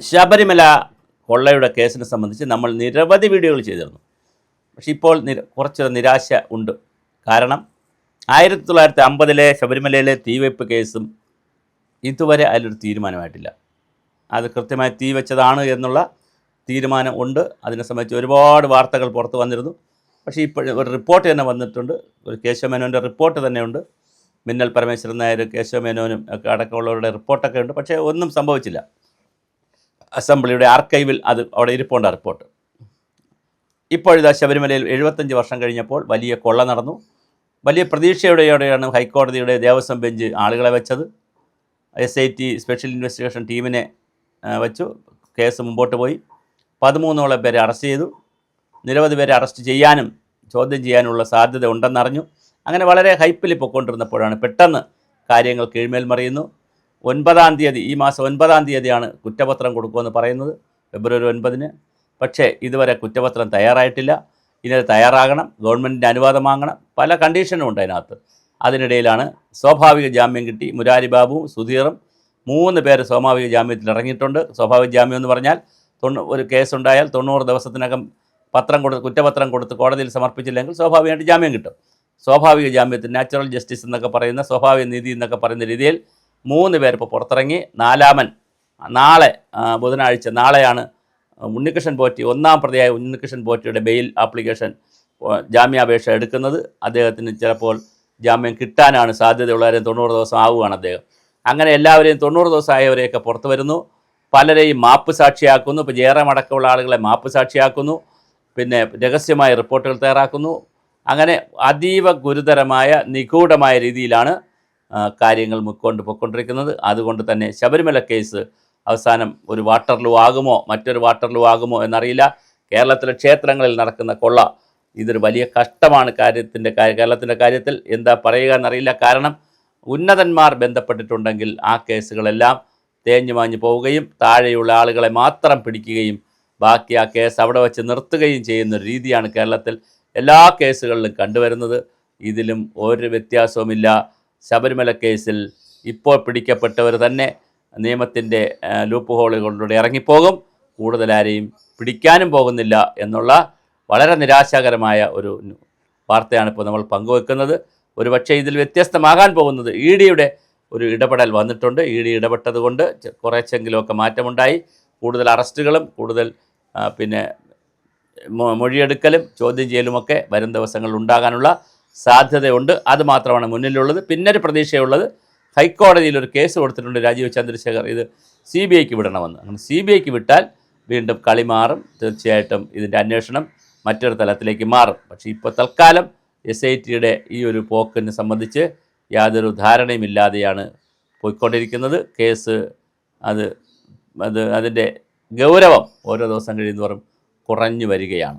ശബരിമല കൊള്ളയുടെ കേസിനെ സംബന്ധിച്ച് നമ്മൾ നിരവധി വീഡിയോകൾ ചെയ്തിരുന്നു. പക്ഷേ ഇപ്പോൾ കുറച്ചൊരു നിരാശ ഉണ്ട്. കാരണം 1950 ശബരിമലയിലെ തീവെപ്പ് കേസും ഇതുവരെ അതിലൊരു തീരുമാനമായിട്ടില്ല. അത് കൃത്യമായി തീ വെച്ചതാണ് എന്നുള്ള തീരുമാനം ഉണ്ട്. അതിനെ സംബന്ധിച്ച് ഒരുപാട് വാർത്തകൾ പുറത്ത് വന്നിരുന്നു. പക്ഷേ ഇപ്പോൾ ഒരു റിപ്പോർട്ട് തന്നെ വന്നിട്ടുണ്ട്. ഒരു കേശവമേനോൻ്റെ റിപ്പോർട്ട് തന്നെയുണ്ട്. മിന്നൽ പരമേശ്വരൻ നായർ, കേശവമേനോനും ഒക്കെ അടക്കമുള്ളവരുടെ റിപ്പോർട്ടൊക്കെ ഉണ്ട്. പക്ഷേ ഒന്നും സംഭവിച്ചില്ല. അസംബ്ലിയുടെ ആർക്കൈവിൽ അത് അവിടെ ഇരിപ്പുണ്ട് റിപ്പോർട്ട്. ഇപ്പോഴിതാ ശബരിമലയിൽ 75 വർഷം കഴിഞ്ഞപ്പോൾ വലിയ കൊള്ള നടന്നു. വലിയ പ്രതീക്ഷയോടെയാണ് ഹൈക്കോടതിയുടെ ദേവസ്വം ബെഞ്ച് ആളുകളെ വെച്ചത്. SIT സ്പെഷ്യൽ ഇൻവെസ്റ്റിഗേഷൻ ടീമിനെ വെച്ചു. കേസ് മുമ്പോട്ട് പോയി. 13ഓളം പേരെ അറസ്റ്റ് ചെയ്തു. നിരവധി പേരെ അറസ്റ്റ് ചെയ്യാനും ചോദ്യം ചെയ്യാനുള്ള സാധ്യത ഉണ്ടെന്നറിഞ്ഞു. അങ്ങനെ വളരെ ഹൈപ്പിൽ പൊയ്ക്കൊണ്ടിരുന്നപ്പോഴാണ് പെട്ടെന്ന് കാര്യങ്ങൾ കീഴ്മേൽ മറിയുന്നു. 9-ാം തീയതി, ഈ മാസം 9-ാം തീയതിയാണ് കുറ്റപത്രം കൊടുക്കുമെന്ന് പറയുന്നത്, ഫെബ്രുവരി 9-ന്. പക്ഷേ ഇതുവരെ കുറ്റപത്രം തയ്യാറായിട്ടില്ല. ഇനി തയ്യാറാകണം, ഗവൺമെൻറ്റിൻ്റെ അനുവാദം വാങ്ങണം, പല കണ്ടീഷനും ഉണ്ട് അതിനകത്ത്. അതിനിടയിലാണ് സ്വാഭാവിക ജാമ്യം കിട്ടി. മുരാരി ബാബുവും സുധീറും 3 പേര് സ്വാഭാവിക ജാമ്യത്തിൽ ഇറങ്ങിയിട്ടുണ്ട്. സ്വാഭാവിക ജാമ്യം എന്ന് പറഞ്ഞാൽ ഒരു കേസുണ്ടായാൽ 90 ദിവസത്തിനകം കുറ്റപത്രം കൊടുത്ത് കോടതിയിൽ സമർപ്പിച്ചില്ലെങ്കിൽ സ്വാഭാവികമായിട്ട് ജാമ്യം കിട്ടും. സ്വാഭാവിക ജാമ്യത്തിൽ നാച്ചുറൽ ജസ്റ്റിസ് എന്നൊക്കെ പറയുന്ന, സ്വാഭാവിക നീതി എന്നൊക്കെ പറയുന്ന രീതിയിൽ 3 പേർ ഇപ്പോൾ പുറത്തിറങ്ങി. 4-മൻ നാളെ, ബുധനാഴ്ച നാളെയാണ് ഉണ്ണികൃഷ്ണൻ പോറ്റി, 1-ാം പ്രതിയായ ഉണ്ണികൃഷ്ണൻ പോറ്റിയുടെ ബെയിൽ ആപ്ലിക്കേഷൻ, ജാമ്യാപേക്ഷ എടുക്കുന്നത്. അദ്ദേഹത്തിന് ചിലപ്പോൾ ജാമ്യം കിട്ടാനാണ് സാധ്യതയുള്ളവരെയും 90 ദിവസം ആവുകയാണ് അദ്ദേഹം. അങ്ങനെ എല്ലാവരെയും 90 ദിവസം ആയവരെയൊക്കെ പുറത്തു വരുന്നു. പലരെയും മാപ്പ് സാക്ഷിയാക്കുന്നു. ഇപ്പോൾ ജയറാം അടക്കമുള്ള ആളുകളെ മാപ്പ് സാക്ഷിയാക്കുന്നു. പിന്നെ രഹസ്യമായ റിപ്പോർട്ടുകൾ തയ്യാറാക്കുന്നു. അങ്ങനെ അതീവ ഗുരുതരമായ നിഗൂഢമായ രീതിയിലാണ് കാര്യങ്ങൾ പൊയ്ക്കൊണ്ടിരിക്കുന്നത്. അതുകൊണ്ട് തന്നെ ശബരിമല കേസ് അവസാനം ഒരു വാട്ടർലൂ ആകുമോ, മറ്റൊരു വാട്ടർലൂ ആകുമോ എന്നറിയില്ല. കേരളത്തിലെ ക്ഷേത്രങ്ങളിൽ നടക്കുന്ന കൊള്ള ഇതൊരു വലിയ കഷ്ടമാണ്. കേരളത്തിൻ്റെ കാര്യത്തിൽ എന്താ പറയുക എന്നറിയില്ല. കാരണം ഉന്നതന്മാർ ബന്ധപ്പെട്ടിട്ടുണ്ടെങ്കിൽ ആ കേസുകളെല്ലാം തേഞ്ഞു മാഞ്ഞു പോവുകയും താഴെയുള്ള ആളുകളെ മാത്രം പിടിക്കുകയും ബാക്കി ആ കേസ് അവിടെ വെച്ച് നിർത്തുകയും ചെയ്യുന്ന രീതിയാണ് കേരളത്തിൽ എല്ലാ കേസുകളിലും കണ്ടുവരുന്നത്. ഇതിലും ഒരു വ്യത്യാസവുമില്ല. ശബരിമല കേസിൽ ഇപ്പോൾ പിടിക്കപ്പെട്ടവർ തന്നെ നിയമത്തിൻ്റെ ലൂപ്പ് ഹോളുകളിലൂടെ ഇറങ്ങിപ്പോകും. കൂടുതലാരെയും പിടിക്കാനും പോകുന്നില്ല എന്നുള്ള വളരെ നിരാശാകരമായ ഒരു വാർത്തയാണ് ഇപ്പോൾ നമ്മൾ പങ്കുവെക്കുന്നത്. ഒരുപക്ഷെ ഇതിൽ വ്യത്യസ്തമാകാൻ പോകുന്നത് EDയുടെ ഒരു ഇടപെടൽ വന്നിട്ടുണ്ട്. ED ഇടപെട്ടതുകൊണ്ട് കുറച്ചെങ്കിലുമൊക്കെ മാറ്റമുണ്ടായി. കൂടുതൽ അറസ്റ്റുകളും കൂടുതൽ പിന്നെ മൊഴിയെടുക്കലും ചോദ്യം ചെയ്യലുമൊക്കെ വരും ദിവസങ്ങളിൽ ഉണ്ടാകാനുള്ള സാധ്യതയുണ്ട്. അതുമാത്രമാണ് മുന്നിലുള്ളത്. പിന്നൊരു പ്രതീക്ഷയുള്ളത്, ഹൈക്കോടതിയിൽ ഒരു കേസ് കൊടുത്തിട്ടുണ്ട് രാജീവ് ചന്ദ്രശേഖർ, ഇത് CBIക്ക് വിടണമെന്ന്. അങ്ങനെ CBIക്ക് വിട്ടാൽ വീണ്ടും കളി മാറും. തീർച്ചയായിട്ടും ഇതിൻ്റെ അന്വേഷണം മറ്റൊരു തലത്തിലേക്ക് മാറും. പക്ഷേ ഇപ്പോൾ തൽക്കാലം SITയുടെ ഈ ഒരു പോക്കിനെ സംബന്ധിച്ച് യാതൊരു ധാരണയുമില്ലാതെയാണ് പോയിക്കൊണ്ടിരിക്കുന്നത്. കേസ് അതിൻ്റെ ഗൗരവം ഓരോ ദിവസം കഴിയുന്നതോറും കുറഞ്ഞു വരികയാണ്.